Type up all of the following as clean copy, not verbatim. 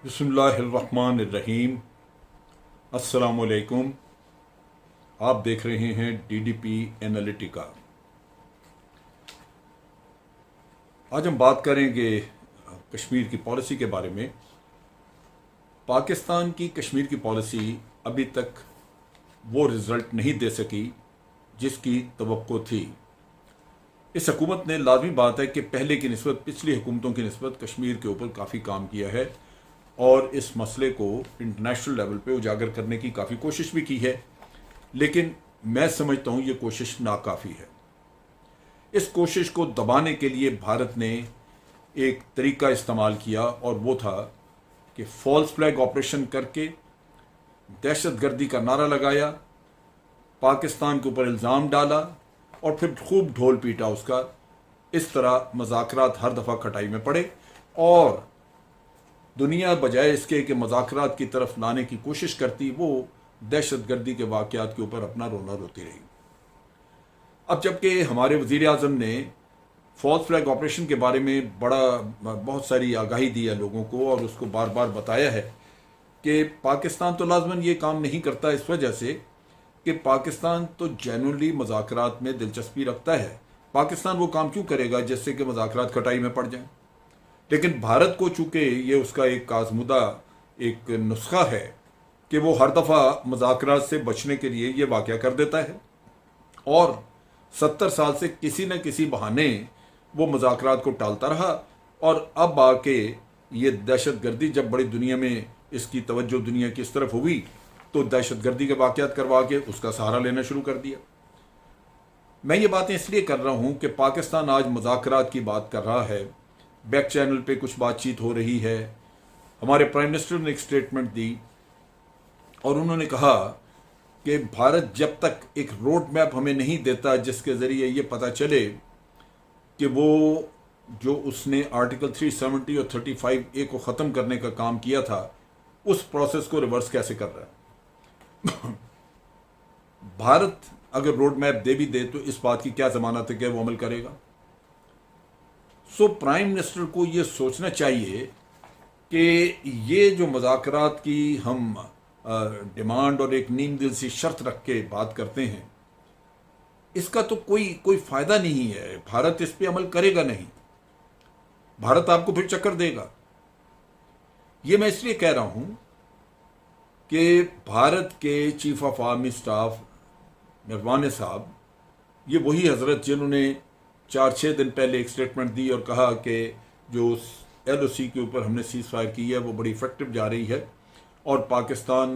बिस्मिल्लाहिर्रहमानिर्रहीम। अस्सलामुअलैकुम। आप देख रहे हैं डीडीपी एनालिटिका। आज हम बात करेंगे कश्मीर की पॉलिसी के बारे में। पाकिस्तान की कश्मीर की पॉलिसी अभी तक वो रिज़ल्ट नहीं दे सकी जिसकी तवक्को थी। इस हुकूमत ने, लाजमी बात है कि पहले की निस्बत, पिछली हुकूमतों की निस्बत कश्मीर के ऊपर काफ़ी काम किया है और इस मसले को इंटरनेशनल लेवल पे उजागर करने की काफ़ी कोशिश भी की है, लेकिन मैं समझता हूँ ये कोशिश नाकाफ़ी है। इस कोशिश को दबाने के लिए भारत ने एक तरीका इस्तेमाल किया और वो था कि फॉल्स फ्लैग ऑपरेशन करके दहशतगर्दी का नारा लगाया, पाकिस्तान के ऊपर इल्ज़ाम डाला और फिर खूब ढोल पीटा उसका। इस तरह मज़ाकरात हर दफ़ा खटाई में पड़े और दुनिया बजाय इसके कि मज़ाकरात की तरफ लाने की कोशिश करती, वो दहशतगर्दी के वाक़यात के ऊपर अपना रोना रोती रही। अब जबकि हमारे वज़ीर आज़म ने फॉल्स फ्लैग ऑपरेशन के बारे में बहुत सारी आगाही दी है लोगों को और उसको बार बार बताया है कि पाकिस्तान तो लाज़मन ये काम नहीं करता, इस वजह से कि पाकिस्तान तो जेन्युइनली मज़ाकरात में दिलचस्पी रखता है। पाकिस्तान वो काम क्यों करेगा जिससे कि मज़ाकरात खटाई में पड़ जाएं। लेकिन भारत को चूंकि ये उसका एक आज़मुदा एक नुस्खा है कि वो हर दफ़ा मज़ाकरात से बचने के लिए ये वाक़या कर देता है और 70 साल से किसी न किसी बहाने वो मज़ाकरात को टालता रहा और अब आके ये दहशतगर्दी, जब बड़ी दुनिया में इसकी तवज्जो दुनिया की इस तरफ हुई तो दहशतगर्दी के वाक़यात करवा के उसका सहारा लेना शुरू कर दिया। मैं ये बातें इसलिए कर रहा हूँ कि पाकिस्तान आज मज़ाकरात की बात कर रहा है, बैक चैनल पे कुछ बातचीत हो रही है। हमारे प्राइम मिनिस्टर ने एक स्टेटमेंट दी और उन्होंने कहा कि भारत जब तक एक रोड मैप हमें नहीं देता जिसके ज़रिए ये पता चले कि वो जो उसने आर्टिकल 370 और 35A को ख़त्म करने का काम किया था, उस प्रोसेस को रिवर्स कैसे कर रहा है। भारत अगर रोड मैप दे भी दे तो इस बात की क्या ज़मानत है कि वो अमल करेगा। सो प्राइम मिनिस्टर को ये सोचना चाहिए कि ये जो मज़ाकरात की हम डिमांड और एक नीम दिल सी शर्त रख के बात करते हैं, इसका तो कोई फ़ायदा नहीं है। भारत इस पे अमल करेगा नहीं, भारत आपको फिर चक्कर देगा। ये मैं इसलिए कह रहा हूँ कि भारत के chief of army staff Naravane साहब, ये वही हज़रत जिन्होंने 4-6 दिन पहले एक स्टेटमेंट दी और कहा कि जो LOC के ऊपर हमने सीज़ फायर की है वो बड़ी इफेक्टिव जा रही है और पाकिस्तान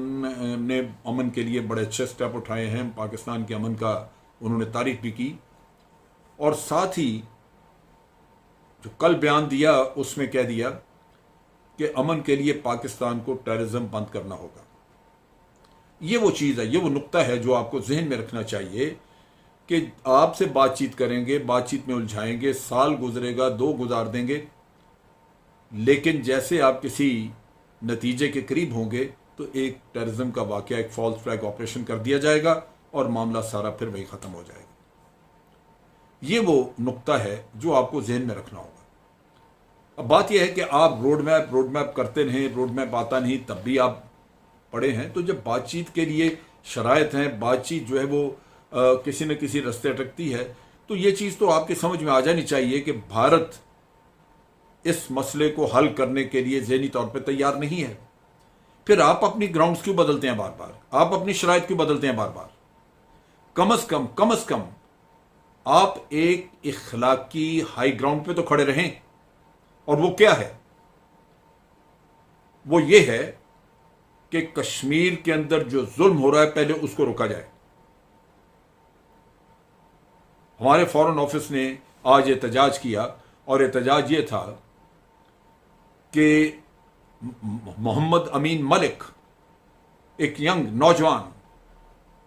ने अमन के लिए बड़े अच्छे स्टेप उठाए हैं। पाकिस्तान के अमन का उन्होंने तारीफ भी की और साथ ही जो कल बयान दिया उसमें कह दिया कि अमन के लिए पाकिस्तान को टेररिज्म बंद करना होगा। ये वो चीज़ है, ये वो नुक्ता है जो आपको जहन में रखना चाहिए कि आपसे बातचीत करेंगे, बातचीत में उलझाएंगे, साल गुजरेगा, 2 गुजार देंगे, लेकिन जैसे आप किसी नतीजे के करीब होंगे तो एक टेररिज्म का वाक़या, एक फॉल्स फ्लैग ऑपरेशन कर दिया जाएगा और मामला सारा फिर वही ख़त्म हो जाएगा। ये वो नुक्ता है जो आपको जहन में रखना होगा। अब बात यह है कि आप रोड मैप करते रहें, रोड मैप आता नहीं तब भी आप पड़े हैं। तो जब बातचीत के लिए शराइत हैं, बातचीत जो है वो किसी न किसी रास्ते अटकती है, तो ये चीज़ तो आपके समझ में आ जानी चाहिए कि भारत इस मसले को हल करने के लिए ज़हनी तौर पे तैयार नहीं है। फिर आप अपनी ग्राउंड्स क्यों बदलते हैं बार बार, आप अपनी शराइत क्यों बदलते हैं बार बार। कम अज़ कम आप एक इखलाकी हाई ग्राउंड पे तो खड़े रहें। और वो क्या है? वो ये है कि कश्मीर के अंदर जो जुल्म हो रहा है पहले उसको रोका जाए। हमारे फॉरेन ऑफिस ने आज एहतजाज किया और एहतजाज ये था कि मोहम्मद अमीन मलिक, एक यंग नौजवान,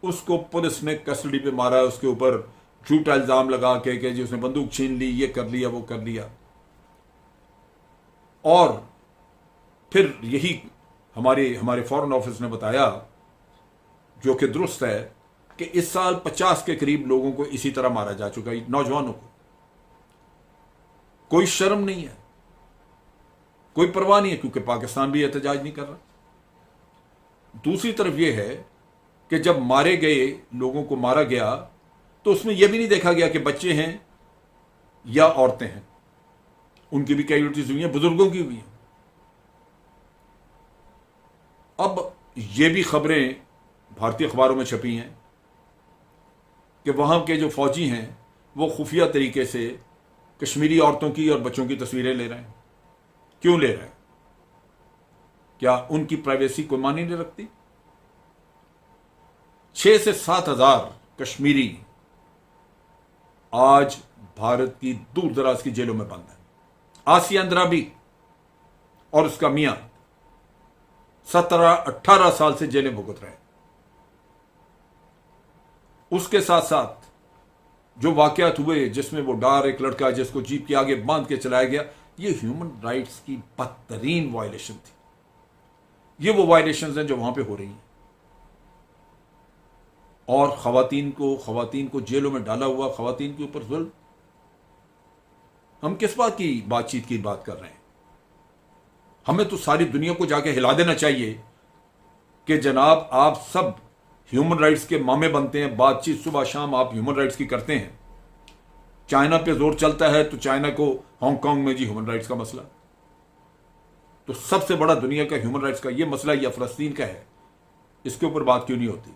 उसको पुलिस ने कस्टडी पे मारा, उसके ऊपर झूठा इल्ज़ाम लगा के जी उसने बंदूक छीन ली, ये कर लिया, वो कर लिया। और फिर यही हमारे फॉरेन ऑफिस ने बताया, जो कि दुरुस्त है, कि इस साल 50 के करीब लोगों को इसी तरह मारा जा चुका है, नौजवानों को। कोई शर्म नहीं है। कोई परवाह नहीं है, क्योंकि पाकिस्तान भी एहतजाज नहीं कर रहा। दूसरी तरफ यह है कि जब मारे गए लोगों को मारा गया तो उसमें यह भी नहीं देखा गया कि बच्चे हैं या औरतें हैं। उनकी भी कैजुअल्टीज हुई हैं, बुजुर्गों की हुई हैं। अब ये भी खबरें भारतीय अखबारों में छपी हैं कि वहां के जो फौजी हैं वो खुफिया तरीके से कश्मीरी औरतों की और बच्चों की तस्वीरें ले रहे हैं। क्यों ले रहे हैं? क्या उनकी प्राइवेसी कोई मानी नहीं रखती? 6 से 7 हजार कश्मीरी आज भारत की दूर दराज की जेलों में बंद है। आसिया अंद्राबी और उसका मियां 17-18 साल से जेलें भुगत रहे हैं। उसके साथ साथ जो वाकयात हुए जिसमें वो डार एक लड़का जिसको जीप के आगे बांध के चलाया गया, ये ह्यूमन राइट्स की बदतरीन वायलेशन थी। ये वो वायलेशंस हैं जो वहां पे हो रही हैं। और खवातीन को जेलों में डाला हुआ, खवातीन के ऊपर जुल्म। हम किस बात की बातचीत की बात कर रहे हैं? हमें तो सारी दुनिया को जाके हिला देना चाहिए कि जनाब आप सब ह्यूमन राइट्स के मामे बनते हैं। बातचीत सुबह शाम आप ह्यूमन राइट्स की करते हैं। चाइना पे जोर चलता है तो चाइना को हांगकांग में जी ह्यूमन राइट्स का मसला, तो सबसे बड़ा दुनिया का ह्यूमन राइट्स का ये मसला या फलस्तीन का है, इसके ऊपर बात क्यों नहीं होती?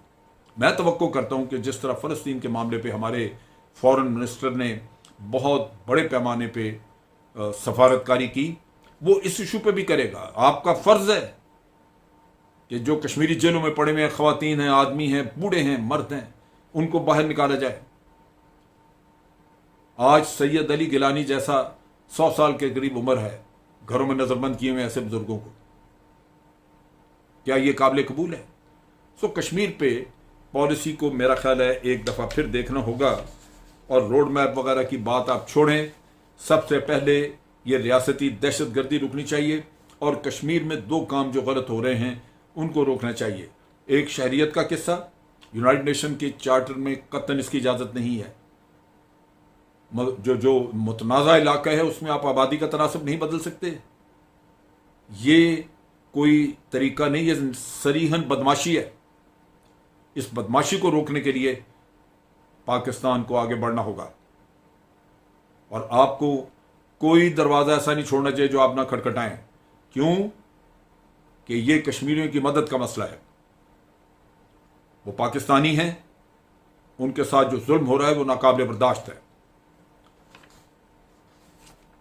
मैं तवक्को करता हूं कि जिस तरह फलस्तीन के मामले पे हमारे फॉरेन मिनिस्टर ने बहुत बड़े पैमाने पे सफारतकारी की, वो इस इशू पे भी करेगा। आपका फर्ज है कि जो कश्मीरी जेलों में पड़े हुए हैं, खवातीन हैं, आदमी हैं, बूढ़े हैं, मर्द हैं, उनको बाहर निकाला जाए। आज सैयद अली गिलानी जैसा 100 साल के करीब उम्र है, घरों में नजरबंद किए हुए ऐसे बुजुर्गों को, क्या यह काबिल कबूल है? सो कश्मीर पे पॉलिसी को मेरा ख्याल है एक दफा फिर देखना होगा। और रोड मैप वगैरह की बात आप छोड़ें, सबसे पहले ये रियासती दहशतगर्दी रुकनी चाहिए और कश्मीर में 2 काम जो गलत हो रहे हैं उनको रोकना चाहिए। एक, शहरियत का किस्सा, यूनाइटेड नेशन के चार्टर में कतन इसकी इजाजत नहीं है। जो मुतनाज़ा इलाका है उसमें आप आबादी का तनासब नहीं बदल सकते। ये कोई तरीका नहीं, ये सरीहन बदमाशी है। इस बदमाशी को रोकने के लिए पाकिस्तान को आगे बढ़ना होगा और आपको कोई दरवाजा ऐसा नहीं छोड़ना चाहिए जो आप ना खटखटाएं। क्यों? कि ये कश्मीरियों की मदद का मसला है। वो पाकिस्तानी हैं, उनके साथ जो जुल्म हो रहा है वो नाकाबिल बर्दाश्त है।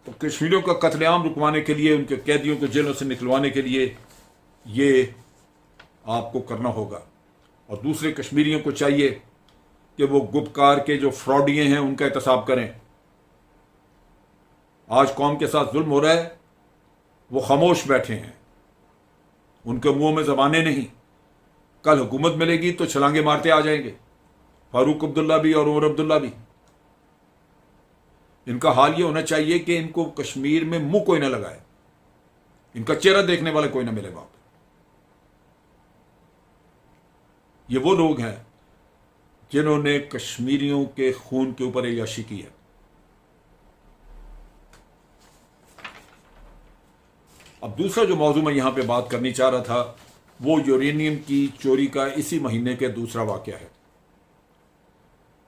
तो कश्मीरियों का कत्लेआम रुकवाने के लिए, उनके कैदियों को जेलों से निकलवाने के लिए ये आपको करना होगा। और दूसरे कश्मीरियों को चाहिए कि वो गुपकार के जो फ्रॉडिये हैं उनका एहतसाब करें। आज कौम के साथ जुल्म हो रहा है, वो खामोश बैठे हैं, उनके मुंह में जबानें नहीं। कल हुकूमत मिलेगी तो छलांगे मारते आ जाएंगे, फारूक अब्दुल्ला भी और उमर अब्दुल्ला भी। इनका हाल ये होना चाहिए कि इनको कश्मीर में मुंह कोई ना लगाए, इनका चेहरा देखने वाला कोई ना मिले वहां पर। ये वो लोग हैं जिन्होंने कश्मीरियों के खून के ऊपर अय्याशी की है। अब दूसरा जो मौजू मैं यहां पे बात करनी चाह रहा था वो यूरेनियम की चोरी का इसी महीने के दूसरा वाकया है।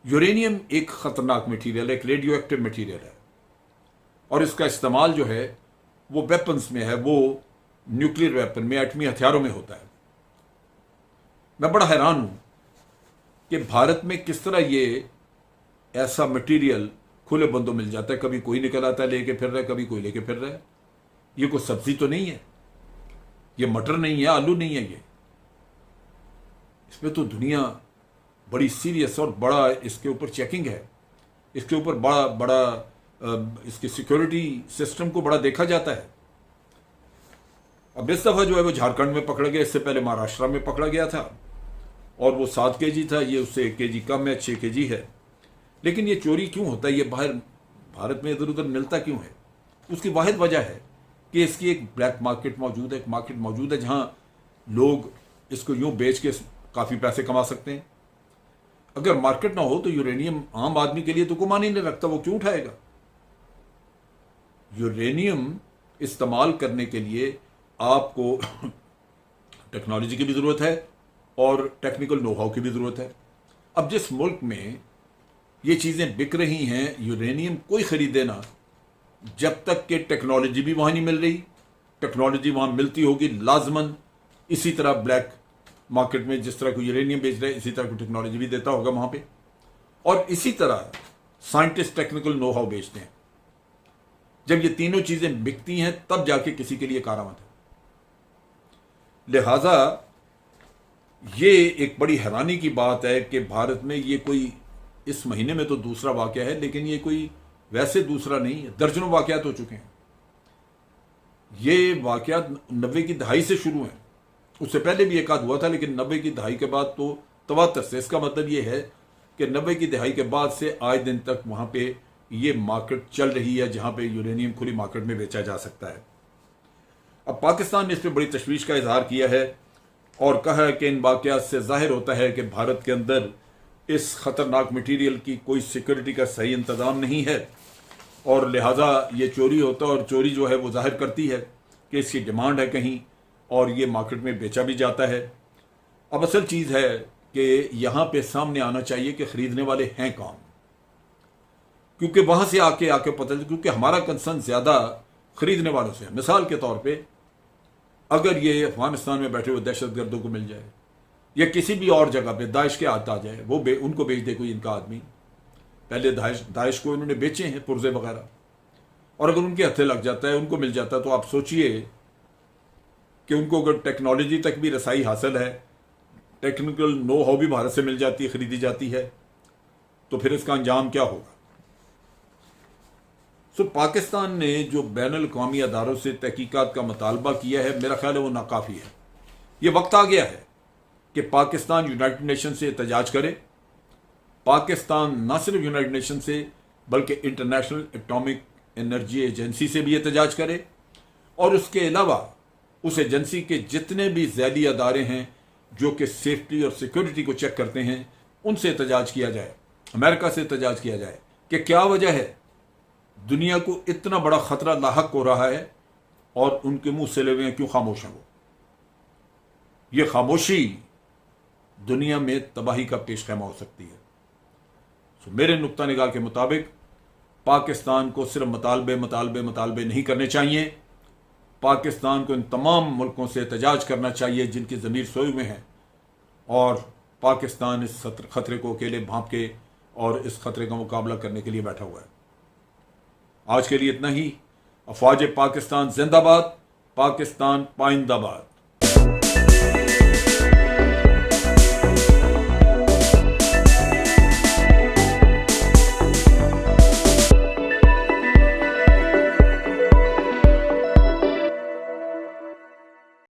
यूरेनियम एक खतरनाक मटीरियल है, एक रेडियो एक्टिव मटीरियल है और इसका इस्तेमाल जो है वो वेपन्स में है, वो न्यूक्लियर वेपन में, एटमी हथियारों में होता है। मैं बड़ा हैरान हूं कि भारत में किस तरह ये ऐसा मटेरियल खुले बंदों मिल जाता है। कभी कोई निकल आता है लेके फिर रहा है, कभी कोई लेके फिर रहा है। ये कोई सब्जी तो नहीं है, ये मटर नहीं है, आलू नहीं है। ये इसमें तो दुनिया बड़ी सीरियस और बड़ा इसके ऊपर चेकिंग है, इसके ऊपर बड़ा बड़ा इसकी सिक्योरिटी सिस्टम को बड़ा देखा जाता है। अब इस दफा जो है वो झारखंड में पकड़ा गया, इससे पहले महाराष्ट्र में पकड़ा गया था और वो 7 kg था, ये उससे 1 kg कम है, 6 kg है। लेकिन ये चोरी क्यों होता है, ये बाहर भारत में इधर उधर मिलता क्यों है? उसकी वाहिद वजह है कि इसकी एक ब्लैक मार्केट मौजूद है, एक मार्केट मौजूद है जहां लोग इसको यूं बेच के काफी पैसे कमा सकते हैं। अगर मार्केट ना हो तो यूरेनियम आम आदमी के लिए तो गुमान ही नहीं रखता, वो क्यों उठाएगा? यूरेनियम इस्तेमाल करने के लिए आपको टेक्नोलॉजी की भी ज़रूरत है और टेक्निकल नो हाउ की भी ज़रूरत है। अब जिस मुल्क में ये चीज़ें बिक रही हैं, यूरेनियम कोई ख़रीदे ना, जब तक कि टेक्नोलॉजी भी वहाँ नहीं मिल रही। टेक्नोलॉजी वहाँ मिलती होगी लाजमन, इसी तरह ब्लैक मार्केट में जिस तरह को यूरेनियम बेच रहे हैं, इसी तरह को टेक्नोलॉजी भी देता होगा वहाँ पे, और इसी तरह साइंटिस्ट टेक्निकल नो हाउ बेचते हैं। जब ये तीनों चीज़ें बिकती हैं तब जाके किसी के लिए कारामद है। लिहाजा ये एक बड़ी हैरानी की बात है कि भारत में ये कोई इस महीने में तो दूसरा वाक़या है, लेकिन ये कोई वैसे दूसरा नहीं है, दर्जनों वाक़यात हो चुके हैं। ये वाक़यात 90 की दहाई से शुरू हैं, उससे पहले भी एक आध हुआ था, लेकिन 90 की दहाई के बाद तो तवातर से। इसका मतलब ये है कि 90 की दहाई के बाद से आज दिन तक वहाँ पे ये मार्केट चल रही है जहाँ पे यूरेनियम खुली मार्केट में बेचा जा सकता है। अब पाकिस्तान ने इस पर बड़ी तशवीश का इजहार किया है और कहा है कि इन वाक़यात से जाहिर होता है कि भारत के अंदर इस ख़तरनाक मटीरियल की कोई सिक्योरिटी का सही इंतज़ाम नहीं है और लिहाजा ये चोरी होता है, और चोरी जो है वो जाहिर करती है कि इसकी डिमांड है कहीं और ये मार्केट में बेचा भी जाता है। अब असल चीज़ है कि यहाँ पे सामने आना चाहिए कि ख़रीदने वाले हैं कौन, क्योंकि वहाँ से आके पता चले, क्योंकि हमारा कंसर्न ज़्यादा ख़रीदने वालों से है। मिसाल के तौर पर अगर ये अफगानिस्तान में बैठे हुए दहशतगर्दों को मिल जाए या किसी भी और जगह पे दाइश के हाथ आ जाए, वो उनको बेच दे कोई इनका आदमी, पहले दाइश को इन्होंने बेचे हैं पुर्जे वगैरह, और अगर उनके हथे लग जाता है, उनको मिल जाता है, तो आप सोचिए कि उनको अगर टेक्नोलॉजी तक भी रसाई हासिल है, टेक्निकल नो हाउ भी भारत से मिल जाती है, खरीदी जाती है, तो फिर इसका अंजाम क्या होगा। सो पाकिस्तान ने जो बैनुल-अक़वामी अदारों से तहकीकात का मुतालबा किया है, मेरा ख्याल है वो नाकाफ़ी है। ये वक्त आ गया है कि पाकिस्तान यूनाइटेड नेशन से एहतजाज करे। पाकिस्तान न सिर्फ यूनाइटेड नेशन से बल्कि इंटरनेशनल एटॉमिक एनर्जी एजेंसी से भी एहतजाज करे, और उसके अलावा उस एजेंसी के जितने भी ज़ैली अदारे हैं जो कि सेफ्टी और सिक्योरिटी को चेक करते हैं, उनसे एहतजाज किया जाए, अमेरिका से एहतजाज किया जाए कि क्या वजह है दुनिया को इतना बड़ा ख़तरा लाहक हो रहा है और उनके मुंह से ले हुए क्यों खामोश हैं वो। ये खामोशी दुनिया में तबाही का पेश खैमा हो सकती है। तो मेरे नुक्ता निगाह के मुताबिक पाकिस्तान को सिर्फ मुतालबे नहीं करने चाहिए। पाकिस्तान को इन तमाम मुल्कों से एहतजाज करना चाहिए जिनकी ज़मीर सोए हुए हैं, और पाकिस्तान इस खतरे को अकेले भांप के और इस खतरे का मुकाबला करने के लिए बैठा हुआ है। आज के लिए इतना ही। अफवाज पाकिस्तान जिंदाबाद, पाकिस्तान पाइंदाबाद।